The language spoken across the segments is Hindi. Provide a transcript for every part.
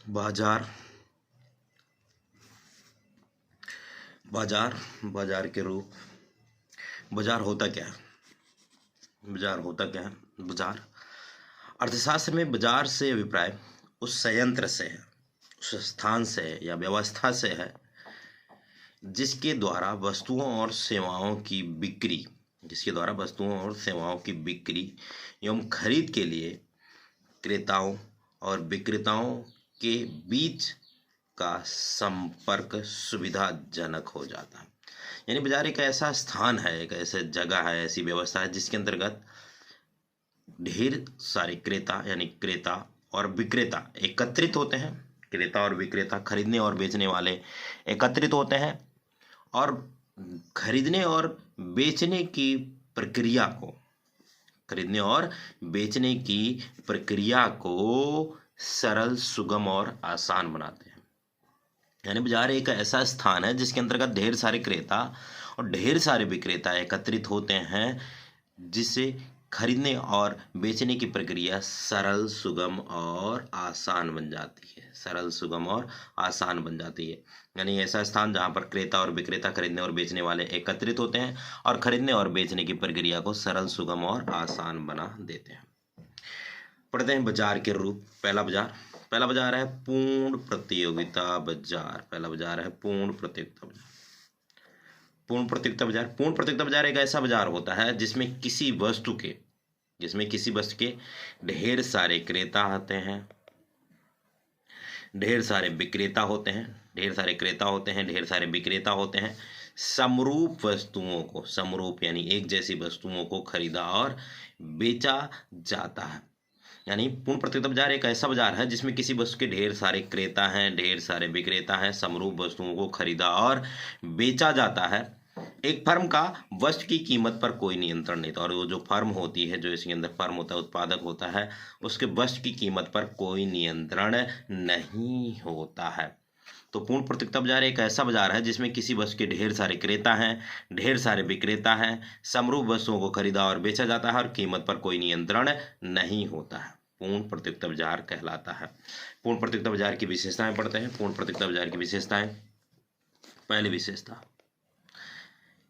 बाजार बाजार बाजार के रूप। बाजार होता क्या है? बाजार होता क्या है? बाजार अर्थशास्त्र में बाजार से अभिप्राय उस संयंत्र से है, उस स्थान से है या व्यवस्था से है जिसके द्वारा वस्तुओं और सेवाओं की बिक्री एवं खरीद के लिए क्रेताओं और विक्रेताओं के बीच का संपर्क सुविधाजनक हो जाता है। यानी बाजार एक ऐसा स्थान है, एक ऐसा जगह है, ऐसी व्यवस्था है जिसके अंतर्गत ढेर सारे क्रेता यानी क्रेता और विक्रेता एकत्रित होते हैं। क्रेता और विक्रेता, खरीदने और बेचने वाले एकत्रित होते हैं और खरीदने और बेचने की प्रक्रिया को सरल, सुगम और आसान बनाते हैं। यानी बाजार एक ऐसा स्थान है जिसके अंतर्गत ढेर सारे क्रेता और ढेर सारे विक्रेता एकत्रित होते हैं, जिससे खरीदने और बेचने की प्रक्रिया सरल, सुगम और आसान बन जाती है। यानी ऐसा स्थान जहां पर क्रेता और विक्रेता, खरीदने और बेचने वाले एकत्रित होते हैं और खरीदने और बेचने की प्रक्रिया को सरल, सुगम और आसान बना देते हैं। पढ़ते हैं बाजार के रूप। पहला बाजार है पूर्ण प्रतियोगिता बाजार। पूर्ण प्रतियोगिता बाजार एक ऐसा बाजार होता है जिसमें किसी वस्तु के ढेर सारे क्रेता होते हैं, ढेर सारे विक्रेता होते हैं, ढेर सारे विक्रेता होते हैं। समरूप यानी एक जैसी वस्तुओं को खरीदा और बेचा जाता है। यानी पूर्ण प्रतियोगिता बाजार एक ऐसा बाजार है जिसमें किसी वस्तु के ढेर सारे क्रेता हैं, ढेर सारे विक्रेता हैं, समरूप वस्तुओं को खरीदा और बेचा जाता है। एक फर्म का वस्तु की कीमत पर कोई नियंत्रण नहीं था, और वो जो फर्म होती है, जो इसके अंदर फर्म होता है, उत्पादक होता है, उसके वस्तु की कीमत पर कोई नियंत्रण नहीं होता है। तो पूर्ण प्रतियोगिता बाजार एक ऐसा बाजार है जिसमें किसी वस्तु के ढेर सारे क्रेता हैं, ढेर सारे विक्रेता हैं, समरूप वस्तुओं को खरीदा और बेचा जाता है और कीमत पर कोई नियंत्रण नहीं होता है। पूर्ण प्रतियोगिता बाजार कहलाता है। पूर्ण प्रतियोगिता बाजार की विशेषताएं पढ़ते हैं। पूर्ण प्रतियोगिता बाजार की विशेषताएं। पहली विशेषता,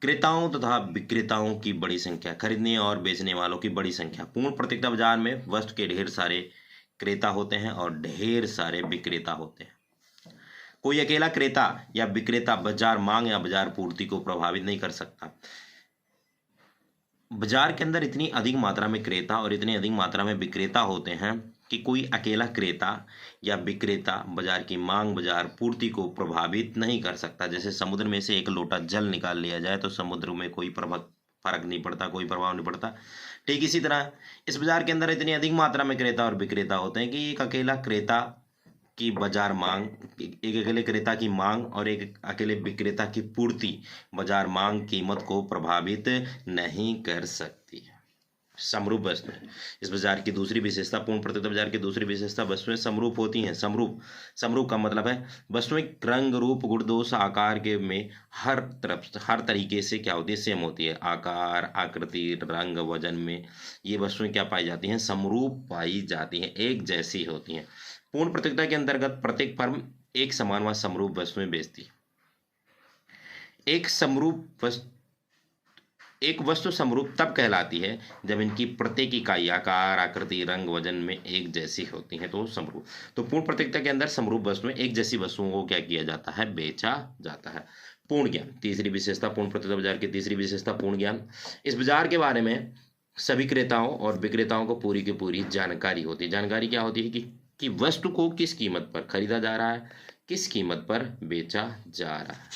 क्रेताओं तथा विक्रेताओं की बड़ी संख्या, खरीदने और बेचने वालों की बड़ी संख्या। पूर्ण प्रतियोगिता बाजार में वस्तु के ढेर सारे क्रेता होते हैं और ढेर सारे विक्रेता होते हैं। कोई अकेला क्रेता या विक्रेता बाजार मांग या बाजार पूर्ति को प्रभावित नहीं कर सकता। बाजार के अंदर इतनी अधिक मात्रा में क्रेता और इतनी अधिक मात्रा में विक्रेता होते हैं कि कोई अकेला क्रेता या विक्रेता बाजार की मांग, बाजार पूर्ति को प्रभावित नहीं कर सकता। जैसे समुद्र में से एक लोटा जल निकाल लिया जाए तो समुद्र में कोई फर्क नहीं पड़ता, कोई प्रभाव नहीं पड़ता। ठीक इसी तरह इस बाजार के अंदर इतनी अधिक मात्रा में क्रेता और विक्रेता होते हैं कि एक अकेला क्रेता की बाजार मांग, एक अकेले क्रेता की मांग और एक अकेले विक्रेता की पूर्ति बाजार मांग कीमत को प्रभावित नहीं कर सकती है। समरूप वस्तुएं इस बाजार की दूसरी विशेषता। पूर्ण प्रतियोगिता बाजार की दूसरी विशेषता, वस्तुएं समरूप होती हैं। समरूप का मतलब है वस्तुएं रंग, रूप, गुण, दोष, आकार के में हर तरीके से क्या होती है? सेम होती है। आकार, आकृति, रंग, वजन में ये वस्तुएं क्या पाई जाती हैं? समरूप पाई जाती हैं, एक जैसी होती हैं। पूर्ण प्रतियोगिता के अंतर्गत प्रत्येक फर्म एक समान व समरूप वस्तुएं बेचती है। एक वस्तु समरूप तब कहलाती है जब इनकी प्रत्येक इकाई आकार, आकृति, रंग, वजन में एक जैसी होती है, तो समरूप। तो पूर्ण प्रतियोगिता के अंदर समरूप वस्तुएं, एक जैसी वस्तुओं को क्या किया जाता है? बेचा जाता है। पूर्ण ज्ञान, तीसरी विशेषता। पूर्ण प्रतियोगिता बाजार की तीसरी विशेषता पूर्ण ज्ञान। इस बाजार के बारे में सभी क्रेताओं और विक्रेताओं को पूरी की पूरी जानकारी होती है। जानकारी क्या होती है कि वस्तु को किस कीमत पर खरीदा जा रहा है, किस कीमत पर बेचा जा रहा है।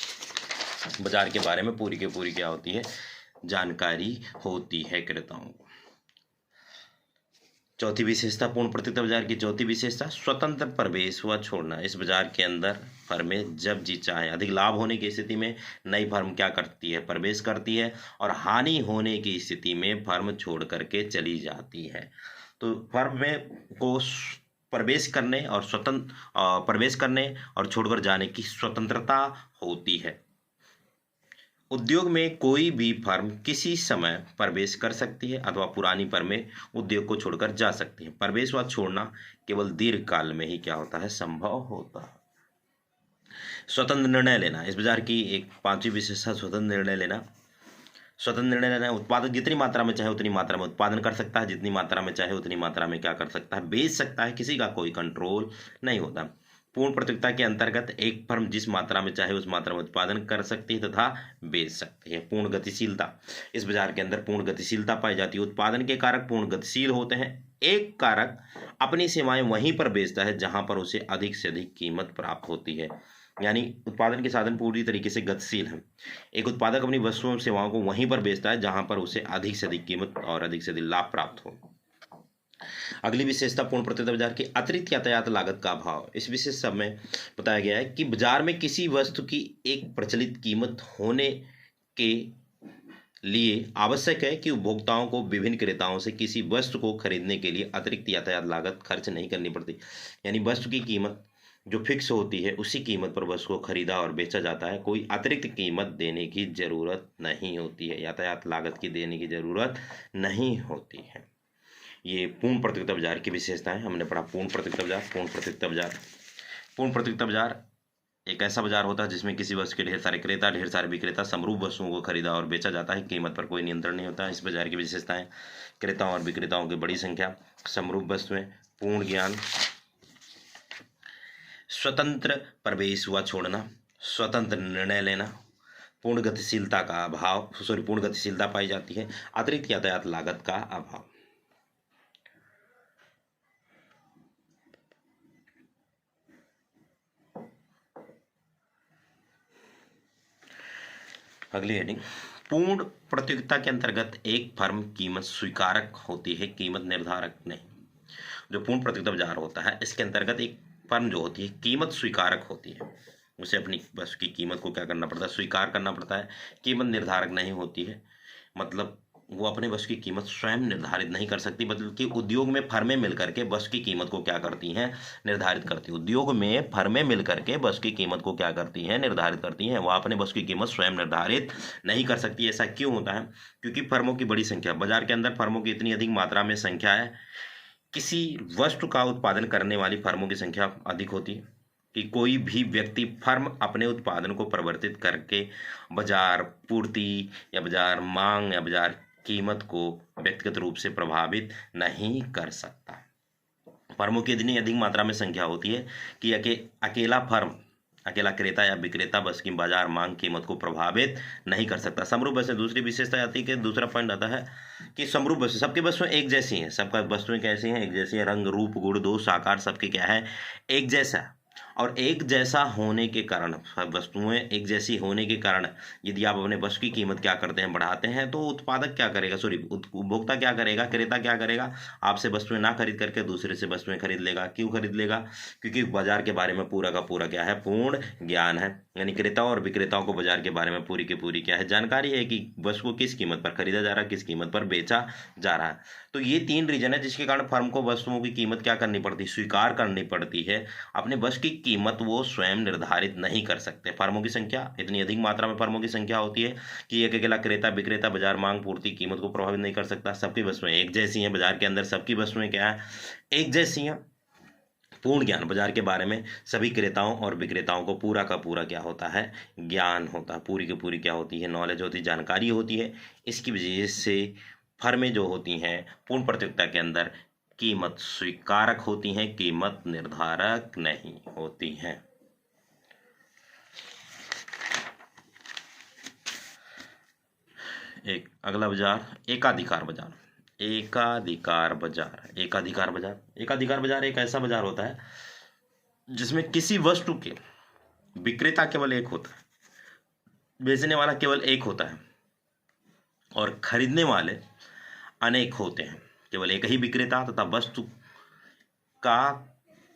बाजार के बारे में पूरी की पूरी क्या होती है? जानकारी होती है क्रेताओं को। चौथी विशेषता, पूर्ण प्रतियोगिता बाजार की चौथी विशेषता, स्वतंत्र प्रवेश व छोड़ना। इस बाजार के अंदर फर्में जब जी चाहे अधिक लाभ होने की स्थिति में नई फर्म क्या करती है? प्रवेश करती है, और हानि होने की स्थिति में फर्म छोड़ करके चली जाती है। तो फर्म में को प्रवेश करने और छोड़कर जाने की स्वतंत्रता होती है। उद्योग में कोई भी फर्म किसी समय प्रवेश कर सकती है अथवा पुरानी फर्में उद्योग को छोड़कर जा सकती है। प्रवेश व छोड़ना केवल दीर्घ काल में ही क्या होता है, संभव होता है। स्वतंत्र निर्णय लेना, इस बाजार की एक पांचवी विशेषता स्वतंत्र निर्णय लेना। स्वतंत्र निर्णय लेना, उत्पादक जितनी मात्रा में चाहे उतनी मात्रा में उत्पादन कर सकता है, जितनी मात्रा में चाहे उतनी मात्रा में क्या कर सकता है, बेच सकता है, किसी का कोई कंट्रोल नहीं होता। पूर्ण प्रतियोगिता के अंतर्गत एक फर्म जिस मात्रा में चाहे उस मात्रा में उत्पादन कर सकती है तथा बेच सकती है। पूर्ण गतिशीलता, इस बाजार के अंदर पूर्ण गतिशीलता पाई जाती है। उत्पादन के कारक पूर्ण गतिशील होते हैं। एक कारक अपनी सेवाएं वहीं पर बेचता है जहां पर उसे अधिक से अधिक कीमत प्राप्त होती है, यानी उत्पादन के साधन पूरी तरीके से गतिशील हैं। एक उत्पादक अपनी वस्तुओं और सेवाओं को वहीं पर बेचता है जहां पर उसे अधिक से अधिक कीमत और अधिक से अधिक लाभ प्राप्त हो। अगली विशेषता पूर्ण प्रतियोगिता बाजार की अतिरिक्त यातायात लागत का अभाव। इस विशेषता में बताया गया है कि बाजार में किसी वस्तु की एक प्रचलित कीमत होने के लिए आवश्यक है कि उपभोक्ताओं को विभिन्न क्रेताओं से किसी वस्तु को खरीदने के लिए अतिरिक्त यातायात लागत खर्च नहीं करनी पड़ती, यानी वस्तु की कीमत जो फिक्स होती है उसी कीमत पर वस्तु को खरीदा और बेचा जाता है। कोई अतिरिक्त कीमत देने की जरूरत नहीं होती है, यातायात लागत की देने की जरूरत नहीं होती है। ये पूर्ण प्रतियोगिता बाजार की विशेषताएं हमने पढ़ा। पूर्ण प्रतियोगिता बाजार, पूर्ण प्रतियोगिता बाजार, पूर्ण प्रतियोगिता बाजार एक ऐसा बाजार होता है जिसमें किसी वस्तु के ढेर सारे क्रेता, ढेर सारे विक्रेता समरूप वस्तुओं को खरीदा और बेचा जाता है। कीमत पर कोई नियंत्रण नहीं होता। इस बाजार की विशेषताएं, क्रेताओं और विक्रेताओं की बड़ी संख्या, समरूप वस्तुएं, पूर्ण ज्ञान, स्वतंत्र प्रवेश व छोड़ना, स्वतंत्र निर्णय लेना, पूर्ण गतिशीलता का अभाव, पूर्ण गतिशीलता पाई जाती है, अतिरिक्त यातायात लागत का अभाव। अगली हेडिंग, पूर्ण प्रतियोगिता के अंतर्गत एक फर्म कीमत स्वीकारक होती है, कीमत निर्धारक नहीं। जो पूर्ण प्रतियोगिता बाजार होता है इसके अंतर्गत एक फर्म जो होती है कीमत स्वीकारक होती है, उसे अपनी वस्तु की कीमत को क्या करना पड़ता है, स्वीकार करना पड़ता है। कीमत निर्धारक नहीं होती है, मतलब वो अपने वस्तु की कीमत स्वयं निर्धारित नहीं कर सकती, बल्कि उद्योग में फर्में मिलकर के वस्तु की कीमत को क्या करती हैं, निर्धारित करती हैं। उद्योग में फर्में मिलकर के वस्तु की कीमत को क्या करती हैं, निर्धारित करती हैं। वह अपने वस्तु की कीमत स्वयं निर्धारित नहीं कर सकती। ऐसा क्यों होता है? क्योंकि फर्मों की बड़ी संख्या, बाजार के अंदर फर्मों की इतनी अधिक मात्रा में संख्या है, किसी वस्तु का उत्पादन करने वाली फर्मों की संख्या अधिक होती है कि कोई भी व्यक्ति फर्म अपने उत्पादन को परिवर्तित करके बाजार पूर्ति या बाजार मांग या बाजार कीमत को व्यक्तिगत रूप से प्रभावित नहीं कर सकता। फर्मों की इतनी अधिक मात्रा में संख्या होती है कि अकेला क्रेता या विक्रेता बस की बाजार मांग कीमत को प्रभावित नहीं कर सकता। समरूप वस्तु, दूसरी विशेषता आती है कि दूसरा पॉइंट आता है कि समरूप वस्तु, सबकी वस्तुएं एक जैसी हैं, सबका वस्तुएं कैसी हैं, एक जैसी हैं, रंग रूप गुण दोष आकार सबके क्या है, एक जैसा। और एक जैसा होने के कारण, वस्तुएं एक जैसी होने के कारण यदि आप अपने वस्तु की कीमत क्या करते हैं, बढ़ाते हैं, तो उत्पादक क्या करेगा, उपभोक्ता क्या करेगा, क्रेता क्या करेगा, आपसे वस्तुएं ना खरीद करके दूसरे से वस्तुएं खरीद लेगा। क्यों खरीद लेगा? क्योंकि बाजार के बारे में पूरा का पूरा क्या है, पूर्ण ज्ञान है। यानी क्रेताओं और विक्रेताओं को बाजार के बारे में पूरी की पूरी क्या है, जानकारी है कि वस्तु को किस कीमत पर खरीदा जा रहा है, किस कीमत पर बेचा जा रहा है। तो ये 3 रीजन है जिसके कारण फर्म को वस्तुओं की कीमत क्या करनी पड़ती है, स्वीकार करनी पड़ती है। अपने वस्तु की कीमत वो स्वयं निर्धारित नहीं कर सकते। फर्मों की संख्या, इतनी अधिक मात्रा में फर्मों की संख्या होती है कि एक अकेला क्रेता विक्रेता बाजार मांग पूर्ति कीमत को प्रभावित नहीं कर सकता। सबकी वस्तुएं एक जैसी हैं, बाजार के अंदर सबकी वस्तुएं क्या है, एक जैसी हैं। पूर्ण ज्ञान, बाजार के बारे में सभी क्रेताओं और विक्रेताओं को पूरा का पूरा क्या होता है, ज्ञान होता है, पूरी की पूरी क्या होती है, नॉलेज होती है, जानकारी होती है। इसकी वजह से फर्में जो होती हैं पूर्ण प्रतियोगिता के अंदर कीमत स्वीकारक होती हैं, कीमत निर्धारक नहीं होती हैं। एक अगला बाजार, एकाधिकार बाजार। एकाधिकार बाजार एक ऐसा बाजार होता है जिसमें किसी वस्तु के विक्रेता केवल एक होता है, बेचने वाला केवल एक होता है और खरीदने वाले अनेक होते हैं। केवल एक ही विक्रेता तथा वस्तु का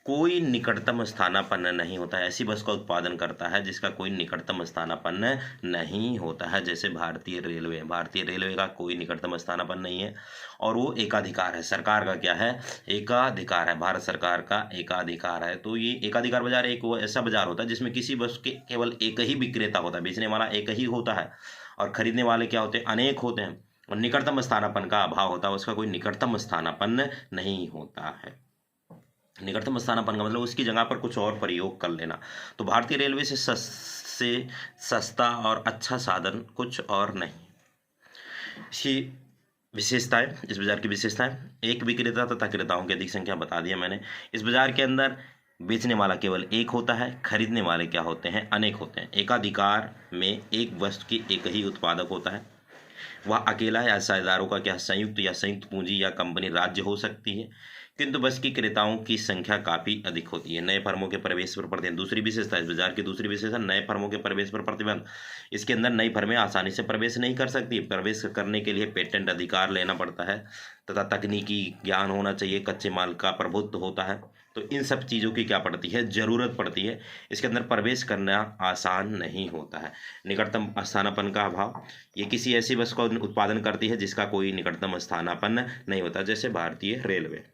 कोई निकटतम स्थानापन्न नहीं होता है। ऐसी वस्तु का उत्पादन करता है जिसका कोई निकटतम स्थानापन्न नहीं होता है। जैसे भारतीय रेलवे का कोई निकटतम स्थानापन्न नहीं है और वो एकाधिकार है। सरकार का क्या है, एकाधिकार है, भारत सरकार का एकाधिकार है। तो ये एकाधिकार बाजार एक वो ऐसा बाजार होता है जिसमें किसी वस्तु के केवल एक ही विक्रेता होता है, बेचने वाला एक ही होता है और खरीदने वाले क्या होते हैं, अनेक होते हैं। और निकटतम स्थानापन्न का अभाव होता है, उसका कोई निकटतम स्थानापन्न नहीं होता है। निकटतम स्थानापन्न का मतलब उसकी जगह पर कुछ और प्रयोग कर लेना। तो भारतीय रेलवे से सस्ता और अच्छा साधन कुछ और नहीं। इसकी विशेषताएं, इस बाजार की विशेषताएं, एक विक्रेता तथा क्रेताओं की अधिक संख्या बता दिया मैंने। इस बाजार के अंदर बेचने वाला केवल एक होता है, खरीदने वाले क्या होते हैं, अनेक होते हैं। एकाधिकार में एक वस्तु की एक ही उत्पादक होता है, वह अकेला या साझेदारों का क्या संयुक्त या संयुक्त पूंजी या कंपनी राज्य हो सकती है, किंतु बस की क्रेताओं की संख्या काफी अधिक होती है। नए फर्मों के प्रवेश पर प्रतिबंध, दूसरी विशेषता इस बाजार की दूसरी विशेषता, नए फर्मों के प्रवेश पर प्रतिबंध। इसके अंदर नई फर्में आसानी से प्रवेश नहीं कर सकती, प्रवेश करने के लिए पेटेंट अधिकार लेना पड़ता है तथा तकनीकी ज्ञान होना चाहिए, कच्चे माल का प्रभुत्व होता है। तो इन सब चीज़ों की क्या पड़ती है, जरूरत पड़ती है। इसके अंदर प्रवेश करना आसान नहीं होता है। निकटतम स्थानापन्न का अभाव, ये किसी ऐसी वस्तु का उत्पादन करती है जिसका कोई निकटतम स्थानापन्न नहीं होता, जैसे भारतीय रेलवे।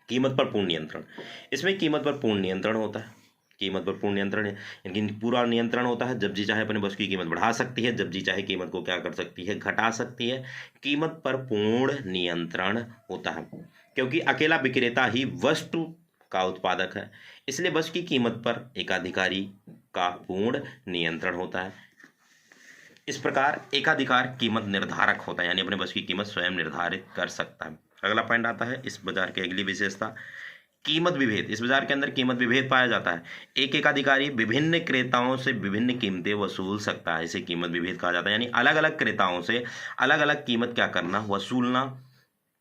कीमत पर पूर्ण नियंत्रण, इसमें कीमत पर पूर्ण नियंत्रण होता है। कीमत पर पूर्ण नियंत्रण है, लेकिन पूरा नियंत्रण होता है। जब जी चाहे अपने वस्तु की कीमत बढ़ा सकती है, जब जी चाहे कीमत को क्या कर सकती है, घटा सकती है। कीमत पर पूर्ण नियंत्रण होता है, क्योंकि अकेला विक्रेता ही वस्तु का उत्पादक है, इसलिए वस्तु की कीमत पर एकाधिकारी का पूर्ण नियंत्रण होता है। इस प्रकार एकाधिकार कीमत निर्धारक होता है, यानी अपने वस्तु की कीमत स्वयं निर्धारित कर सकता है। अगला पॉइंट आता है इस बाजार की अगली विशेषता, कीमत विभेद। इस बाजार के अंदर कीमत विभेद पाया जाता है। एक एकाधिकारी विभिन्न क्रेताओं से विभिन्न कीमतें वसूल सकता है, इसे कीमत विभेद कहा जाता है। यानी अलग अलग क्रेताओं से अलग अलग कीमत क्या करना, वसूलना,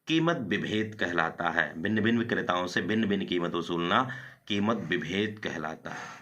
कीमत विभेद कहलाता है। भिन्न भिन्न विक्रेताओं से भिन्न भिन्न कीमत वसूलना कीमत विभेद कहलाता है।